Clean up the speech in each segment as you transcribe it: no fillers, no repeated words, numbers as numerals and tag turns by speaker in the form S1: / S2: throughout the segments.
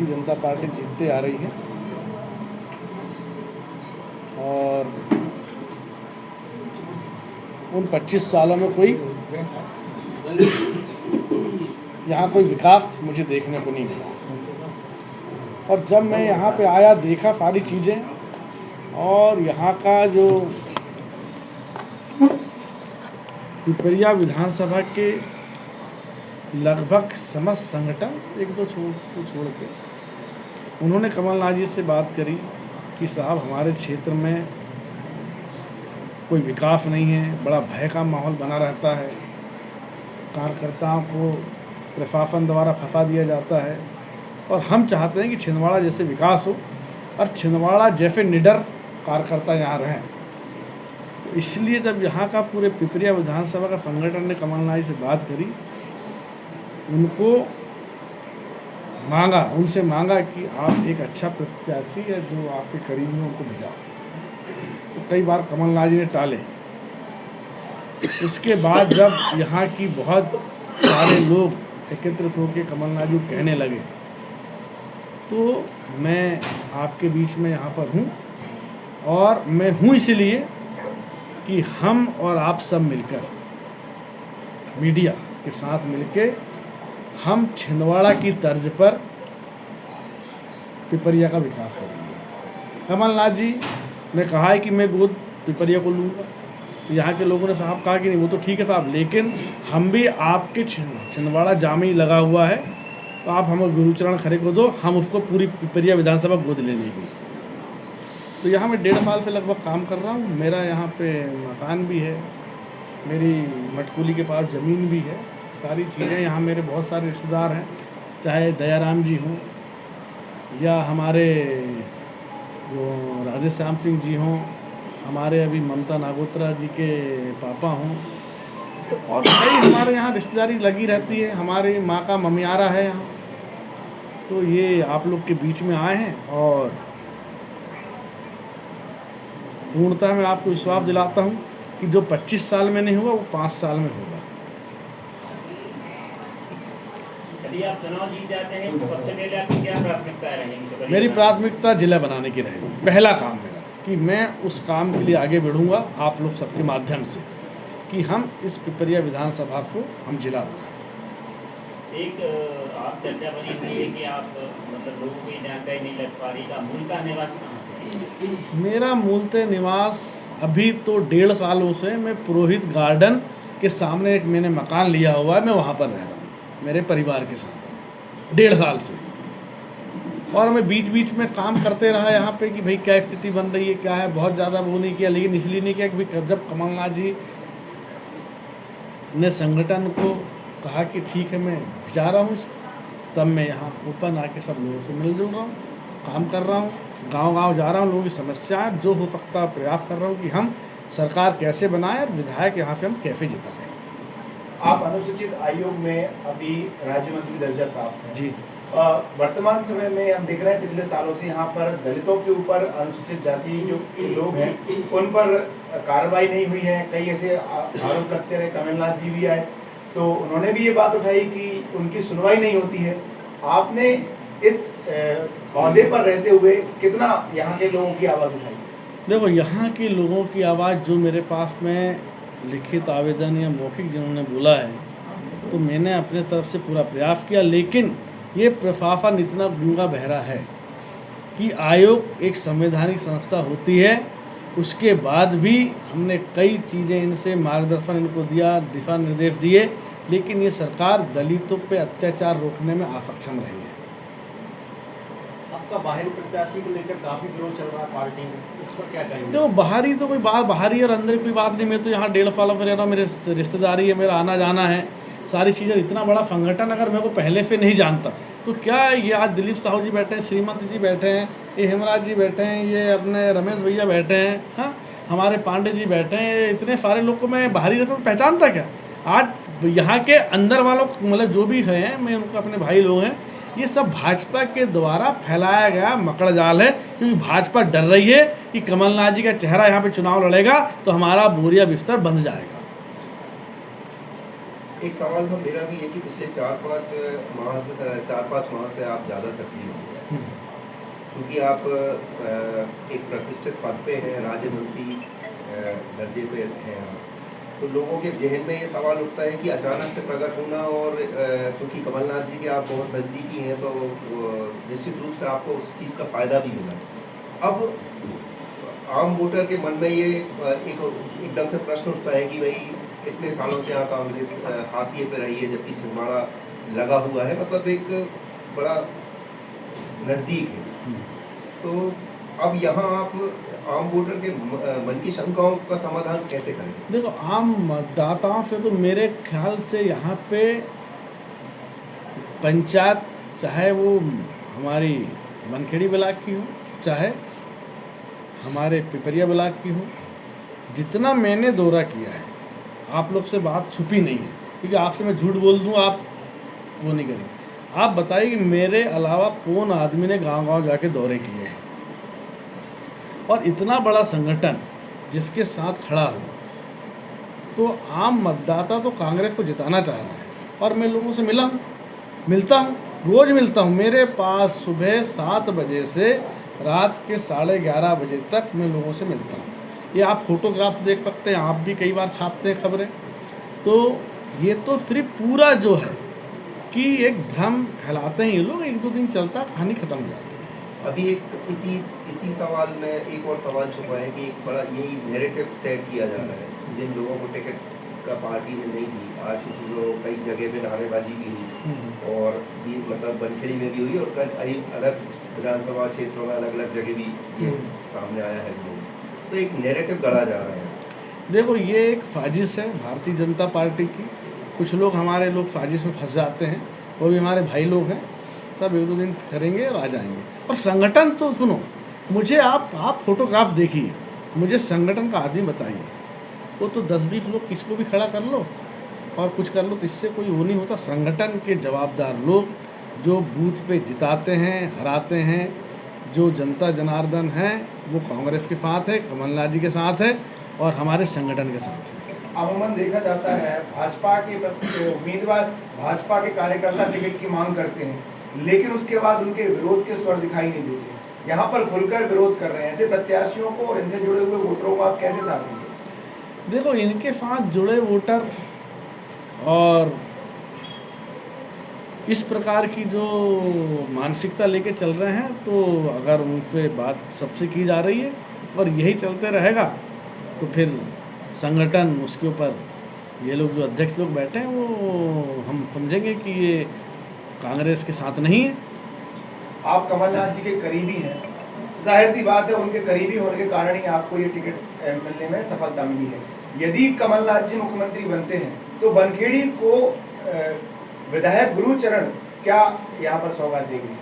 S1: Bharatiya Janata party जीतते आ रही है और उन 25 सालों में कोई यहाँ कोई विकास मुझे देखने को नहीं मिला। और जब मैं यहाँ पे आया, देखा सारी चीज़ें, और यहाँ का जो पिपरिया विधानसभा के लगभग समस्त संगठन, एक दो छोड़ के, उन्होंने कमलनाथ जी से बात करी कि साहब हमारे क्षेत्र में कोई विकास नहीं है, बड़ा भय का माहौल बना रहता है, कार्यकर्ताओं को प्रशासन द्वारा फंसा दिया जाता है और हम चाहते हैं कि छिंदवाड़ा जैसे विकास हो और छिंदवाड़ा जैसे निडर कार्यकर्ता यहाँ रहें। तो इसलिए जब यहाँ का पूरे पिपरिया विधानसभा का संगठन ने कमलनाथ जी से बात करी, उनसे मांगा कि आप एक अच्छा प्रत्याशी है जो आपके करीबी हो उनको भेजाओ। तो कई बार कमलनाथ जी ने टाले। उसके बाद जब यहाँ की बहुत सारे लोग एकत्रित होकर कमलनाथ जी कहने लगे, तो मैं आपके बीच में यहाँ पर हूँ, और मैं हूँ इसलिए कि हम और आप सब मिलकर, मीडिया के साथ मिलकर, हम छिंदवाड़ा की तर्ज पर पिपरिया का विकास करेंगे। कमलनाथ जी ने कहा है कि मैं गोद पिपरिया को लूँगा। तो यहाँ के लोगों ने साहब कहा कि नहीं, वो तो ठीक है साहब, लेकिन हम भी आपके छिंदवाड़ा जामे लगा हुआ है, तो आप हमें गुरुचरण खड़े को दो, हम उसको पूरी पिपरिया विधानसभा गोद ले लेंगे। तो यहाँ मैं 1.5 साल से लगभग काम कर रहा हूँ। मेरा यहाँ पे मकान भी है, मेरी मटकुली के पास ज़मीन भी है, सारी चीज़ें। यहाँ मेरे बहुत सारे रिश्तेदार हैं, चाहे दयाराम जी हों या हमारे वो राधे श्याम सिंह जी हों, हमारे अभी ममता नागोत्रा जी के पापा हों, और कई हमारे यहाँ रिश्तेदारी लगी रहती है। हमारी माँ का ममियारा है यहाँ। तो ये आप लोग के बीच में आए हैं और पूर्णतः मैं आपको विश्वास दिलाता हूँ कि जो 25 साल में नहीं हुआ वो 5 साल में होगा।
S2: यदि आप चुनाव जीत जाते हैं तो सबसे पहले आपकी क्या प्राथमिकता रहेगी?
S1: मेरी प्राथमिकता जिला बनाने की रहेगी। पहला काम मेरा कि मैं उस काम के लिए आगे बढ़ूंगा आप लोग सबके माध्यम से, कि हम इस पिपरिया विधानसभा को हम जिला बनाएं।
S2: एक आप चर्चा बनी हुई है कि आप मतलब लोगों की जानकारी नहीं लग पा रही, का मूलतः निवासी कहाँ से है?
S1: मेरा मूलतः निवास अभी तो 1.5 सालों से मैं पुरोहित गार्डन के सामने एक मैंने मकान लिया हुआ है, मैं वहाँ पर रह रहा हूँ मेरे परिवार के साथ में 1.5 साल से। और मैं बीच बीच में काम करते रहा यहाँ पे कि भाई क्या स्थिति बन रही है, क्या है, बहुत ज़्यादा वो नहीं किया, लेकिन इसलिए नहीं किया कि जब कमलनाथ जी ने संगठन को कहा कि ठीक है मैं जा रहा हूँ, तब मैं यहाँ ऊपर आके सब लोगों से मिल जुल रहा हूँ, काम कर रहा हूँ, गांव-गांव जा रहा हूँ, लोगों की समस्या जो हो सकता है प्रयास कर रहा हूँ कि हम सरकार कैसे बनाएं और विधायक यहाँ पे हम कैसे जिताएं।
S3: आप अनुसूचित आयोग में अभी राज्य मंत्री दर्जा प्राप्त है
S1: जी।
S3: वर्तमान समय में हम देख रहे हैं पिछले सालों से यहाँ पर दलितों के ऊपर, अनुसूचित जाति जो लोग हैं उन पर कार्रवाई नहीं हुई है। कई ऐसे आरोप लगते रहे, कमलनाथ जी भी आए तो उन्होंने भी ये बात उठाई कि उनकी सुनवाई नहीं होती है। आपने इस पौधे पर रहते हुए कितना यहाँ के लोगों की आवाज़ उठाई?
S1: देखो, यहाँ के लोगों की आवाज़ जो मेरे पास में लिखित आवेदन या मौखिक जिन्होंने बोला है, तो मैंने अपने तरफ से पूरा प्रयास किया, लेकिन ये प्रशासन इतना गूंगा बहरा है कि आयोग एक संवैधानिक संस्था होती है, उसके बाद भी हमने कई चीज़ें इनसे मार्गदर्शन इनको दिया, दिशा निर्देश दिए, लेकिन ये सरकार दलितों पे अत्याचार रोकने में असक्षम रही है।
S4: आपका बाहरी प्रत्याशी को लेकर काफ़ी विरोध चल रहा है पार्टी में, इस पर क्या कहेंगे?
S1: तो बाहरी तो कोई बात, बाहरी और अंदर कोई बात नहीं। मैं तो यहाँ 1.5 सालों से रह रहा हूँ, मेरे रिश्तेदारी है, मेरा आना जाना है, सारी चीज़ें। इतना बड़ा संगठन अगर मेरे को पहले से नहीं जानता तो क्या ये आज दिलीप साहू जी बैठे हैं, श्रीमंत जी बैठे हैं, ये हेमराज जी बैठे हैं, ये अपने रमेश भैया बैठे हैं, हाँ, हमारे पांडे जी बैठे हैं, इतने सारे लोग को मैं बाहरी रहता तो पहचानता क्या? आज यहाँ के अंदर वालों मतलब जो भी हैं, मैं उनको अपने भाई लोग हैं, ये सब भाजपा के द्वारा फैलाया गया मकड़ जाल है, क्योंकि भाजपा डर रही है कि कमलनाथ जी का चेहरा यहाँ पे चुनाव लड़ेगा तो हमारा बोरिया बिस्तर बंध जाएगा।
S5: एक सवाल तो मेरा भी है कि पिछले 4-5 माह से आप ज़्यादा सक्रिय हो, क्योंकि आप एक प्रतिष्ठित पद पे हैं, राज्य मंत्री दर्जे पे हैं आप, तो लोगों के जहन में ये सवाल उठता है कि अचानक से प्रकट होना, और चूँकि कमलनाथ जी के आप बहुत नज़दीकी हैं तो निश्चित रूप से आपको उस चीज़ का फ़ायदा भी मिला। अब आम वोटर के मन में ये एक एकदम से प्रश्न उठता है कि भाई इतने सालों से यहाँ कांग्रेस हाशिए पे रही है, जबकि छिंदवाड़ा लगा हुआ है, मतलब एक बड़ा नज़दीक है। तो अब यहाँ आप आम वोटर के मन की शंकाओं का समाधान कैसे करें?
S1: देखो, आम मतदाताओं से तो मेरे ख्याल से यहाँ पे पंचायत, चाहे वो हमारी बनखेड़ी ब्लॉक की हो, चाहे हमारे पिपरिया ब्लॉक की हो, जितना मैंने दौरा किया है, आप लोग से बात छुपी नहीं है, क्योंकि आपसे मैं झूठ बोल दूँ आप वो नहीं करेंगे। आप बताइए कि मेरे अलावा कौन आदमी ने गांव-गांव जाके दौरे किए हैं, और इतना बड़ा संगठन जिसके साथ खड़ा हो, तो आम मतदाता तो कांग्रेस को जिताना चाह रहा है। और मैं लोगों से मिलता हूँ, रोज़ मिलता हूँ। मेरे पास सुबह 7 बजे से रात के 11:30 बजे तक मैं लोगों से मिलता हूँ। ये आप फोटोग्राफ्स देख सकते हैं, आप भी कई बार छापते हैं खबरें। तो ये तो सिर्फ पूरा जो है कि एक भ्रम फैलाते हैं ये लोग, 1-2 दिन चलता, कहानी ख़त्म हो जाती है।
S5: अभी एक इसी सवाल में एक और सवाल छुपा है कि एक बड़ा यही नैरेटिव सेट किया जा रहा है, जिन लोगों को टिकट का पार्टी ने नहीं दी, आज जो कई जगह पे नारेबाजी भी हुई, और ये मतलब बनखेड़ी में भी हुई, और कल अलग विधानसभा क्षेत्रों में अलग अलग जगह भी ये सामने आया है लोग, तो एक नैरेटिव गढ़ा जा रहा है।
S1: देखो, ये एक साजिश है भारतीय जनता पार्टी की। कुछ लोग हमारे लोग साजिश में फंस जाते हैं, वो भी हमारे भाई लोग हैं, सब 1-2 दिन करेंगे और आ जाएंगे। और संगठन तो सुनो, मुझे आप फोटोग्राफ देखिए, मुझे संगठन का आदमी बताइए। वो तो 10-20 लोग किसको भी खड़ा कर लो और कुछ कर लो, तो इससे कोई वो नहीं होता। संगठन के जवाबदार लोग जो बूथ पे जिताते हैं, हराते हैं, जो जनता जनार्दन है, वो कांग्रेस के साथ है, कमलनाथ जी के साथ है और हमारे संगठन के साथ है।
S3: अमूमन देखा जाता है भाजपा के उम्मीदवार, भाजपा के कार्यकर्ता टिकट की मांग करते हैं, लेकिन उसके बाद उनके विरोध के स्वर दिखाई नहीं देते। यहाँ पर खुलकर विरोध कर रहे हैं। ऐसे प्रत्याशियों को और इनसे जुड़े हुए वोटरों को आप कैसे साथ देंगे?
S1: देखो, इनके साथ जुड़े वोटर और इस प्रकार की जो मानसिकता लेके चल रहे हैं, तो अगर उनसे बात सबसे की जा रही है और यही चलते रहेगा, तो फिर संगठन उसके ऊपर ये लोग जो अध्यक्ष लोग बैठे हैं, वो हम समझेंगे कि ये कांग्रेस के साथ नहीं है।
S3: आप कमलनाथ जी के करीबी हैं, जाहिर सी बात है उनके करीबी होने के कारण ही आपको ये टिकट मिलने में सफलता मिली है। यदि कमलनाथ जी मुख्यमंत्री बनते हैं तो बनखेड़ी को विधायक गुरुचरण क्या यहाँ पर सौगात देंगे?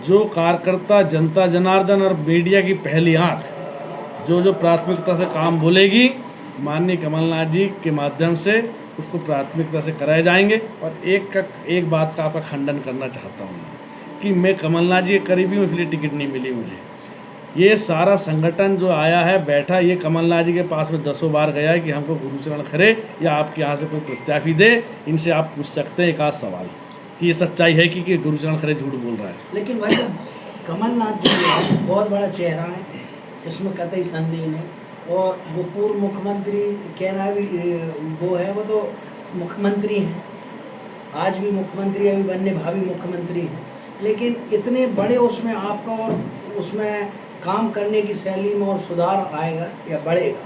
S1: जो कार्यकर्ता, जनता जनार्दन और मीडिया की पहली आंख जो प्राथमिकता से काम बोलेगी, माननीय कमलनाथ जी के माध्यम से उसको प्राथमिकता से कराए जाएंगे। और एक बात का आपका खंडन करना चाहता हूँ मैं कि मैं कमलनाथ जी के करीबी हूँ, इसलिए टिकट नहीं मिली मुझे। ये सारा संगठन जो आया है, बैठा, ये कमलनाथ जी के पास में 10 बार गया है कि हमको गुरुचरण खरे या आपके यहाँ से कोई प्रत्याशी दे। इनसे आप पूछ सकते हैं एक आध सवाल कि ये सच्चाई है कि गुरुचरण खरे झूठ बोल रहा है।
S6: लेकिन भाई कमलनाथ जी बहुत बड़ा चेहरा है, इसमें कतई संदेह नहीं। और वो पूर्व मुख्यमंत्री कहना भी वो है, वो तो मुख्यमंत्री हैं, आज भी मुख्यमंत्री, अभी बनने भावी मुख्यमंत्री हैं। लेकिन इतने बड़े उसमें आपका और उसमें काम करने की शैली में और सुधार आएगा या बढ़ेगा,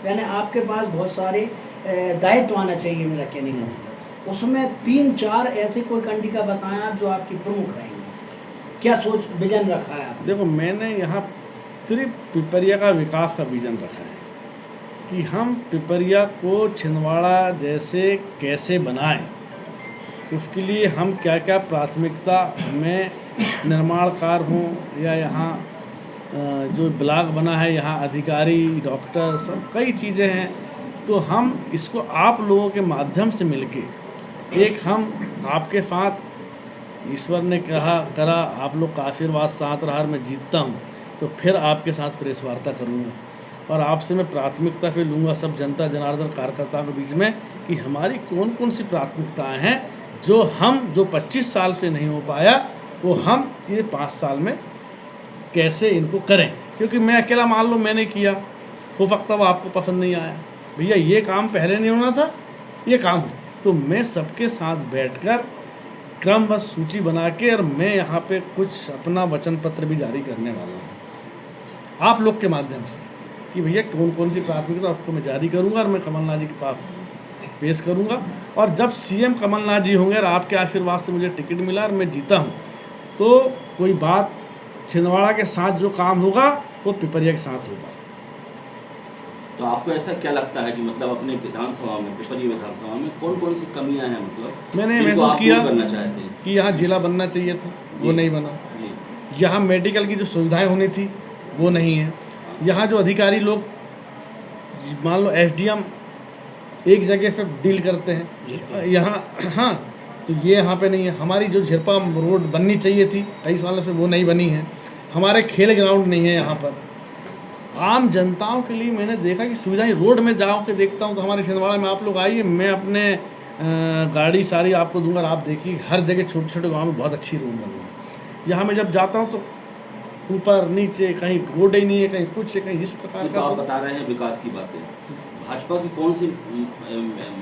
S6: यानी आपके पास बहुत सारे दायित्व आना चाहिए। मेरा कहने का मतलब उसमें 3-4 ऐसे कोई कंडिका बताएं आप जो आपकी प्रमुख रहेंगे। क्या सोच विजन रखा है आपने?
S1: देखो, मैंने यहाँ सिर्फ पिपरिया का विकास का विजन रखा है कि हम पिपरिया को छिंदवाड़ा जैसे कैसे बनाएं, उसके लिए हम क्या क्या प्राथमिकता में निर्माण कार्य हों, या यहाँ जो ब्लॉक बना है, यहाँ अधिकारी, डॉक्टर, सब कई चीज़ें हैं। तो हम इसको आप लोगों के माध्यम से मिलके एक हम आपके साथ, ईश्वर ने करा आप लोग का आशीर्वाद साथ रहा, मैं जीतता हूँ, तो फिर आपके साथ प्रेस वार्ता करूँगा और आपसे मैं प्राथमिकता फिर लूँगा सब जनता जनार्दन कार्यकर्ताओं के बीच में कि हमारी कौन कौन सी प्राथमिकताएं हैं जो 25 साल से नहीं हो पाया वो हम ये 5 साल में कैसे इनको करें। क्योंकि मैं अकेला मान लो मैंने किया, हो सकता है वो आपको पसंद नहीं आया, भैया ये काम पहले नहीं होना था, ये काम हो, तो मैं सबके साथ बैठकर क्रमबद्ध सूची बना के और मैं यहाँ पे कुछ अपना वचन पत्र भी जारी करने वाला हूँ आप लोग के माध्यम से कि भैया कौन कौन सी प्राथमिकता उसको मैं जारी करूँगा और मैं कमलनाथ जी के पास पेश करूँगा। और जब सीएम कमलनाथ जी होंगे और आपके आशीर्वाद से मुझे टिकट मिला और मैं जीता हूँ तो कोई बात छिंदवाड़ा के साथ जो काम होगा वो पिपरिया के साथ होगा।
S7: तो आपको ऐसा क्या लगता है कि मतलब अपने विधानसभा में, पिपरिया विधानसभा में कौन कौन सी कमियां हैं, मतलब
S1: मैंने
S7: जिनको
S1: महसूस
S7: आप
S1: किया
S7: दूर करना चाहते हैं?
S1: कि यहाँ जिला बनना चाहिए था, वो
S7: जी।
S1: नहीं बना।
S7: जी।
S1: यहाँ मेडिकल की जो सुविधाएं होनी थी वो नहीं है। यहाँ जो अधिकारी लोग मान लो एसडीएम एक जगह पे डील करते हैं, यहाँ हाँ तो ये यहाँ पे नहीं है। हमारी जो झिरपा रोड बननी चाहिए थी कई सालों से वो नहीं बनी है। हमारे खेल ग्राउंड नहीं है यहाँ पर। आम जनताओं के लिए मैंने देखा कि सुविधाएं रोड में जाओ के देखता हूँ तो हमारे छिंदवाड़ा में आप लोग आइए, मैं अपने गाड़ी सारी आपको दूंगा, आप देखिए हर जगह छोटे छोटे गांव में बहुत अच्छी रोड बनी है। यहाँ मैं जब जाता हूँ तो ऊपर नीचे कहीं रोड ही नहीं है, कहीं कुछ है, कहीं इस प्रकार
S7: ये
S1: का।
S7: तो आप बता रहे हैं विकास की बातें, भाजपा के कौन से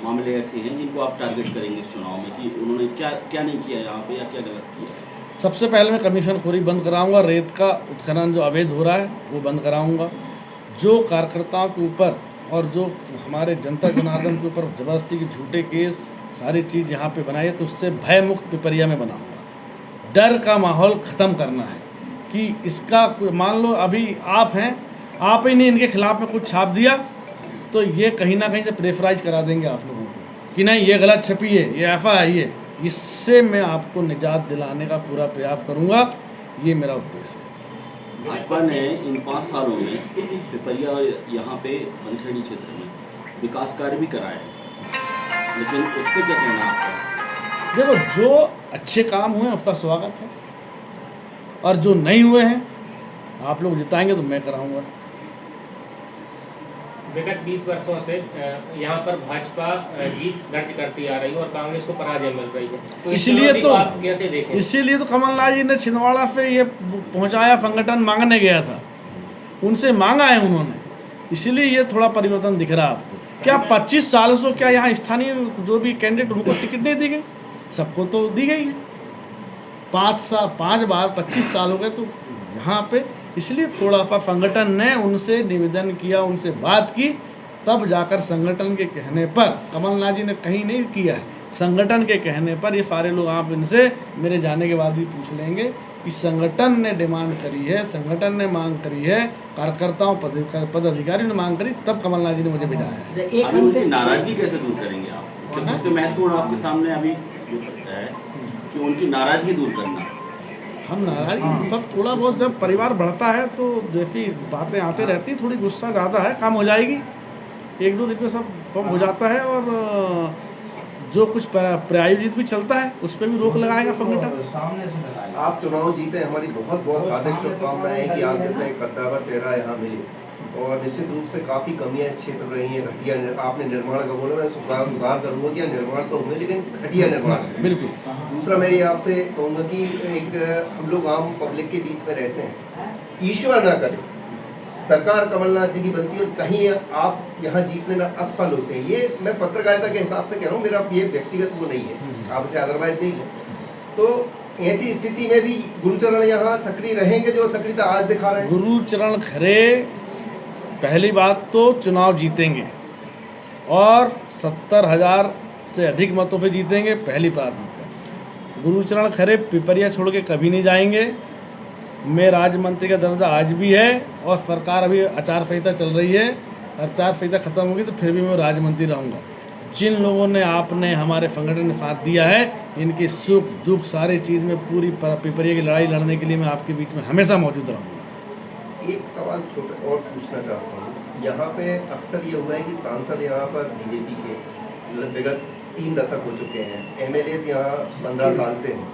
S7: मामले ऐसे हैं जिनको आप टारगेट करेंगे इस चुनाव में कि उन्होंने क्या क्या नहीं किया यहाँ पे या क्या गलत किया?
S1: सबसे पहले मैं कमीशन खोरी बंद कराऊंगा, रेत का उत्खनन जो अवैध हो रहा है वो बंद कराऊंगा। जो कार्यकर्ताओं के ऊपर और जो हमारे जनता जनार्दन के ऊपर ज़बरदस्ती के झूठे केस सारी चीज़ यहाँ पे बनाई है तो उससे भय मुक्त पिपरिया में बनाऊंगा। डर का माहौल ख़त्म करना है कि इसका मान लो अभी आप हैं, आप ही ने इनके खिलाफ में कुछ छाप दिया तो ये कहीं ना कहीं से प्रेफराइज करा देंगे आप लोगों को कि नहीं ये गलत छपी है, ये ऐसा है। ये इससे मैं आपको निजात दिलाने का पूरा प्रयास करूंगा, ये मेरा उद्देश्य है।
S7: भाजपा ने इन 5 सालों में पिपरिया और यहाँ पे बनखेड़ी क्षेत्र में विकास कार्य भी कराए हैं, लेकिन उस पर क्या कहना है आपका?
S1: देखो जो अच्छे काम हुए हैं उसका स्वागत है और जो नहीं हुए हैं आप लोग जिताएंगे तो मैं कराऊंगा।
S8: विगत 20 वर्षों से यहाँ पर भाजपा जीत दर्ज करती आ रही है और कांग्रेस को पराजय मिल रही है, तो
S1: इसीलिए
S8: तो आप कैसे देखें?
S1: इसीलिए तो कमलनाथ जी ने छिंदवाड़ा पे ये पहुंचाया, संगठन मांगने गया था, उनसे मांगा है उन्होंने, इसीलिए ये थोड़ा परिवर्तन दिख रहा है आपको। क्या 25 साल से क्या यहाँ स्थानीय जो भी कैंडिडेट उनको टिकट नहीं दी गई? सबको तो दी गई है। 5 बार 25 साल हो गए तो यहाँ पे इसलिए थोड़ा सा संगठन ने उनसे निवेदन किया, उनसे बात की, तब जाकर संगठन के कहने पर, कमलनाथ जी ने कहीं नहीं किया है, संगठन के कहने पर ये सारे लोग आप इनसे मेरे जाने के बाद भी पूछ लेंगे कि संगठन ने डिमांड करी है, संगठन ने मांग करी है, कार्यकर्ताओं पदाधिकारियों ने मांग करी, तब कमलनाथ जी ने मुझे भेजा है।
S7: अभी उनकी नाराजगी कैसे दूर करेंगे आप? क्या सबसे महत्वपूर्ण आपके सामने अभी जो है कि उनकी नाराजगी दूर करना?
S1: हम नाराजगी सब थोड़ा बहुत जब परिवार बढ़ता है तो जैसी बातें आते रहती, थोड़ी गुस्सा ज़्यादा है, कम हो जाएगी, 1-2 दिन में सब कम हो जाता है। और जो कुछ प्रायोजित भी चलता है उस पर भी रोक लगाएगा संगठन।
S5: आप चुनाव जीते, हमारी बहुत बहुत हार्दिक शुभकामनाएं कि आप जैसा एक कद्दावर चेहरा यहाँ मिले। और निश्चित रूप से काफ़ी कमियां इस क्षेत्र में रही हैं। घटिया आपने निर्माण का बोला, मैं सुधार करूँगा कि निर्माण तो हुए लेकिन घटिया निर्माण।
S1: बिल्कुल।
S5: दूसरा मैं ये आपसे कहूँगा कि एक हम लोग आम पब्लिक के बीच में रहते हैं, ईश्वर ना करे सरकार कमलनाथ जी की बनती है और कहीं आप यहाँ जीतने में असफल होते हैं। ये मैं पत्रकारिता के हिसाब से कह रहा हूँ, मेरा ये व्यक्तिगत वो नहीं है, आपसे अदरवाइज नहीं है। तो ऐसी स्थिति में भी गुरुचरण यहाँ सक्रिय रहेंगे जो सक्रियता आज दिखा रहे हैं।
S1: गुरुचरण खरे पहली बात तो चुनाव जीतेंगे और 70,000 से अधिक मतों से जीतेंगे, पहली प्राथमिकता। गुरुचरण खरे पिपरिया छोड़ के कभी नहीं जाएंगे। मैं राज्य मंत्री का दर्जा आज भी है और सरकार अभी आचार संहिता चल रही है, आचार संहिता खत्म होगी तो फिर भी मैं राज्य मंत्री रहूँगा। जिन लोगों ने आपने हमारे संगठन ने साथ दिया है, इनकी सुख दुख सारी चीज़ में पूरी पिपरिया की लड़ाई लड़ने के लिए मैं आपके बीच में हमेशा मौजूद रहूँगा।
S5: एक सवाल छोटा और पूछना चाहता हूँ, यहाँ पे अक्सर ये हुआ है कि सांसद यहाँ पर बीजेपी के विगत 3 दशक हो चुके हैं, एमएलए यहाँ 15 साल से हैं,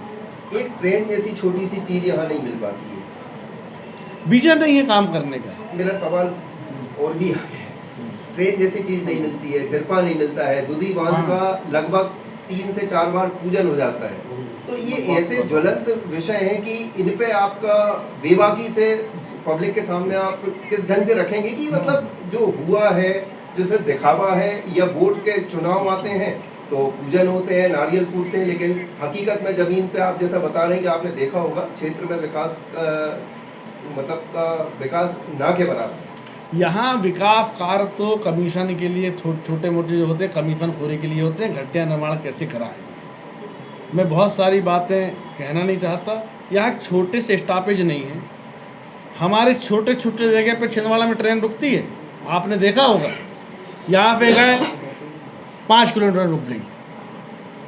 S5: एक ट्रेन जैसी छोटी सी चीज़ यहाँ नहीं मिल पाती है।
S1: विजन नहीं है काम करने का।
S5: मेरा सवाल और भी आगे है। ट्रेन जैसी चीज़ नहीं मिलती है, झिरपा नहीं मिलता है, दूधी बांध का लगभग 3 से 4 बार पूजन हो जाता है। तो ये ऐसे ज्वलंत विषय हैं कि इन पे आपका बेबाकी से पब्लिक के सामने आप किस ढंग से रखेंगे कि मतलब जो हुआ है, जो सिर्फ दिखावा है, या वोट के चुनाव आते हैं तो पूजन होते हैं, नारियल फूटते हैं, लेकिन हकीकत में ज़मीन पे आप जैसा बता रहे हैं कि आपने देखा होगा क्षेत्र में विकास विकास ना के बराबर।
S1: यहाँ विकास कार्य तो कमीशन के लिए छोटे मोटे जो होते हैं कमीशन खोरी के लिए होते हैं। घटिया निर्माण कैसे कराएं, मैं बहुत सारी बातें कहना नहीं चाहता। यहाँ छोटे से स्टॉपेज नहीं है। हमारे छोटे छोटे जगह पे छिंदवाड़ा में ट्रेन रुकती है, आपने देखा होगा। यहाँ पे गए 5 किलोमीटर रुक गई,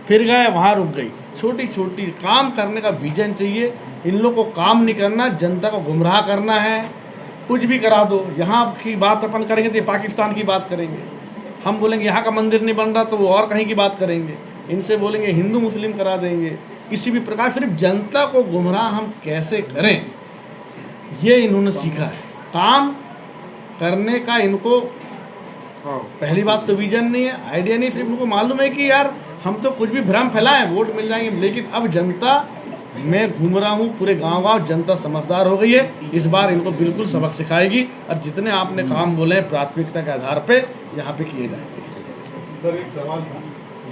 S1: फिर गए वहाँ रुक गई। छोटी छोटी काम करने का विजन चाहिए। इन लोगों को काम नहीं करना, जनता को गुमराह करना है। कुछ भी करा दो। यहाँ की बात अपन करेंगे तो ये पाकिस्तान की बात करेंगे, हम बोलेंगे यहाँ का मंदिर नहीं बन रहा तो वो और कहीं की बात करेंगे। इनसे बोलेंगे हिंदू मुस्लिम करा देंगे। किसी भी प्रकार सिर्फ जनता को गुमराह हम कैसे करें, ये इन्होंने सीखा है। काम करने का इनको पहली बात तो विजन नहीं है, आइडिया नहीं। सिर्फ इनको मालूम है कि यार हम तो कुछ भी भ्रम फैलाएं, वोट मिल जाएंगे। लेकिन अब जनता, मैं घूम रहा हूँ पूरे गांव-गांव, जनता समझदार हो गई है। इस बार इनको बिल्कुल सबक सिखाएगी और जितने आपने काम बोले हैं प्राथमिकता के आधार पे यहाँ पे किए जाएंगे।
S9: सर एक सवाल था,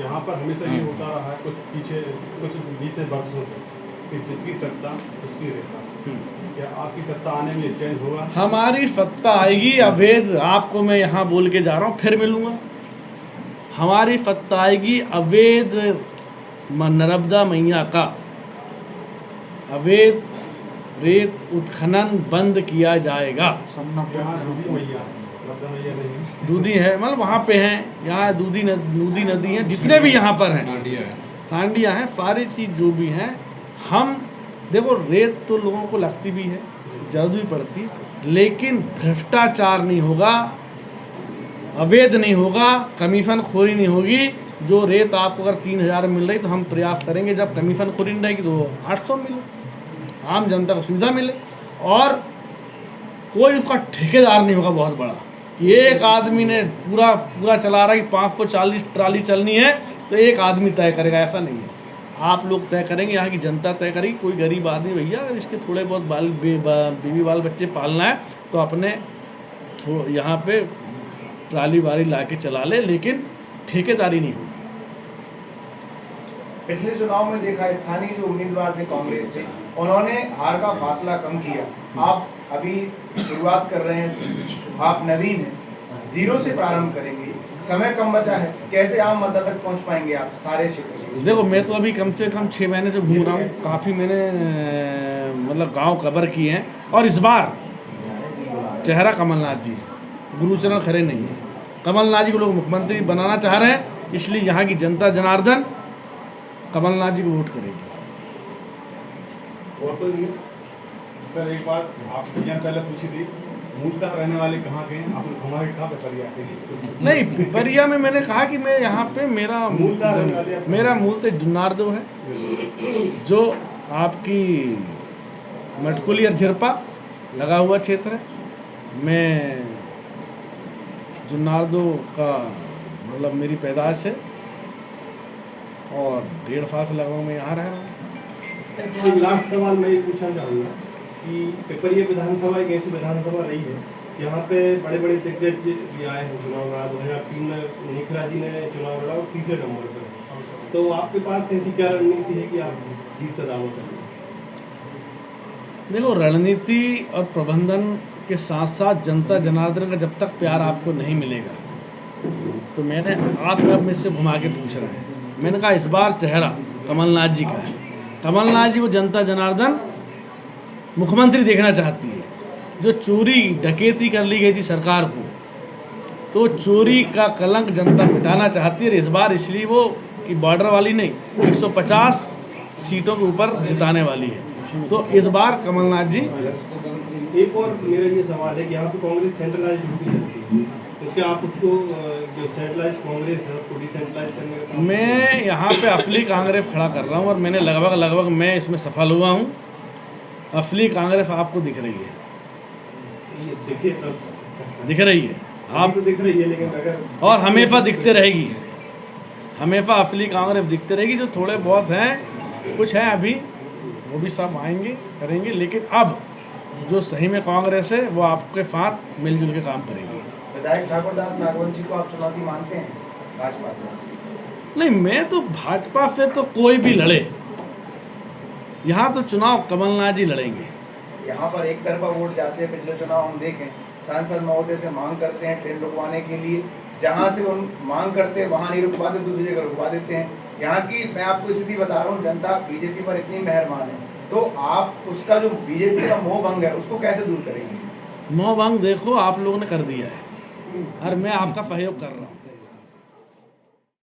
S9: यहाँ पर हमेशा ये होता रहा है कुछ पीछे कुछ बीते वर्षों से कि जिसकी सत्ता उसकी रेखा। क्या आपकी सत्ता आने में चेंज होगा? हमारी
S1: सत्ता आएगी। अवैध, आपको मैं यहाँ बोल के जा रहा हूँ, फिर मिलूँगा। हमारी सत्ता आएगी। अवैध नर्मदा मैया का अवैध रेत उत्खनन बंद किया जाएगा।
S9: यहाँ दूधी मैया नहीं,
S1: दूधी है, मतलब वहाँ पे हैं। यहाँ दूधी नदी है, जितने भी यहाँ पर हैं, सांडिया हैं, सारी चीज़ जो भी हैं। हम देखो, रेत तो लोगों को लगती भी है, जरूरत भी पड़ती, लेकिन भ्रष्टाचार नहीं होगा, अवैध नहीं होगा, कमीशन खोरी नहीं होगी। जो रेत आपको अगर 3000 मिल रही तो हम प्रयास करेंगे जब कमीशन खोरी नहीं रहेगी तो 800 मिले, आम जनता को सुविधा मिले। और कोई उसका ठेकेदार नहीं होगा बहुत बड़ा कि एक आदमी ने पूरा चला रहा है कि 540 ट्राली चलनी है तो एक आदमी तय करेगा, ऐसा नहीं है। आप लोग तय करेंगे, यहाँ की जनता तय करेगी। कोई गरीब आदमी भैया अगर इसके थोड़े बहुत बीवी बाल बच्चे पालना है तो अपने यहाँ पे ट्राली वाली ला के चला ले, लेकिन ठेकेदारी नहीं होगी।
S3: पिछले चुनाव में देखा, स्थानीय जो उम्मीदवार थे कांग्रेस से, उन्होंने हार का फासला कम किया। आप अभी शुरुआत कर रहे हैं, आप नवीन हैं, जीरो से प्रारंभ करेंगे, समय कम बचा है, कैसे आम मतदाता तक पहुंच पाएंगे आप सारे क्षेत्र में?
S1: देखो, मैं तो अभी कम से कम 6 महीने से घूम रहा हूँ, काफ़ी मैंने मतलब गांव कवर किए हैं। और इस बार चेहरा कमलनाथ जी, गुरुचरण खड़े नहीं है। कमलनाथ जी को लोग मुख्यमंत्री बनाना चाह रहे हैं, इसलिए यहाँ की जनता जनार्दन कमलनाथ जी को वोट करेगी।
S5: और कोई भी?
S9: सर एक बात आपने यहाँ पहले पूछी थी, मूलतः रहने वाले कहाँ के हैं? आपने हमारे कहाँ पे परिया के?
S1: नहीं, पिपरिया में मैंने कहा कि मैं यहाँ पे मेरा मूलतः जुन्नारदेव है, जो आपकी मटकुली और झिरपा लगा हुआ क्षेत्र है। मैं जुन्नारदेव का मतलब मेरी पैदाइश है और 1.5 साल से लगभग मैं यहाँ रह रहा हूँ।
S9: लास्ट सवाल मैं ये पूछना चाहूँगा कि पिपरिया विधानसभा एक ऐसी विधानसभा रही है, यहाँ पे बड़े बड़े दिग्गज भी आए हैं चुनाव लड़ा। 2003 में निखरा जी ने चुनाव लड़ा और तीसरे नंबर पर। तो आपके पास ऐसी क्या रणनीति है कि आप जीत का दावा करें?
S1: देखो, रणनीति और प्रबंधन के साथ साथ जनता जनार्दन का जब तक प्यार आपको नहीं मिलेगा, तो मैंने आप अब मुझसे घुमा के पूछ रहे हैं, मैंने कहा इस बार चेहरा कमलनाथ जी का है। कमलनाथ जी को जनता जनार्दन मुख्यमंत्री देखना चाहती है। जो चोरी डकैती कर ली गई थी सरकार को, तो चोरी का कलंक जनता मिटाना चाहती है। इस बार इसलिए वो बॉर्डर वाली नहीं, 150 सीटों के ऊपर जिताने वाली है। तो इस बार कमलनाथ जी।
S9: एक और मेरा ये सवाल है कि यहाँ पे कांग्रेस सेंट्रलाइज्ड होती चलती है, तो क्या आप उसको जो सेंट्रलाइज्ड कांग्रेस है उसको डिसेंट्रलाइज करने का काम?
S1: मैं यहाँ पे असली कांग्रेस खड़ा कर रहा हूँ और मैंने लगभग मैं इसमें सफल हुआ हूँ। असली कांग्रेस आपको दिख रही है।
S9: देखिए,
S1: दिख रही है
S9: आप तो दिख रही है, लेकिन अगर
S1: और हमेशा दिखते रहेगी, हमेशा असली कांग्रेस दिखते रहेगी। जो थोड़े बहुत हैं, कुछ हैं अभी, वो भी सब आएंगे करेंगे, लेकिन अब जो सही में कांग्रेस है वो आपके साथ मिलजुल के काम करेगी।
S3: विधायक ठाकुर दास नागवंशी को आप चुनौती मानते हैं भाजपा से?
S1: नहीं, मैं तो भाजपा से तो कोई भी लड़े, यहाँ तो चुनाव कमलनाथ जी लड़ेंगे।
S3: यहाँ पर एक तरफा वोट जाते हैं, पिछले चुनाव हम देखें सांसद महोदय से मांग करते हैं ट्रेन रुकवाने के लिए, जहाँ से उन मांग करते हैं वहाँ नहीं रुकवाते, दूसरी जगह रुकवा देते हैं। यहाँ की मैं आपको स्थिति बता रहा हूँ, जनता बीजेपी पर इतनी मेहरबान है, तो आप उसका जो बीजेपी का मोह भंग है उसको कैसे दूर करेंगे?
S1: मोह भंग देखो आप लोगों ने कर दिया है और मैं आपका सहयोग कर रहा हूँ।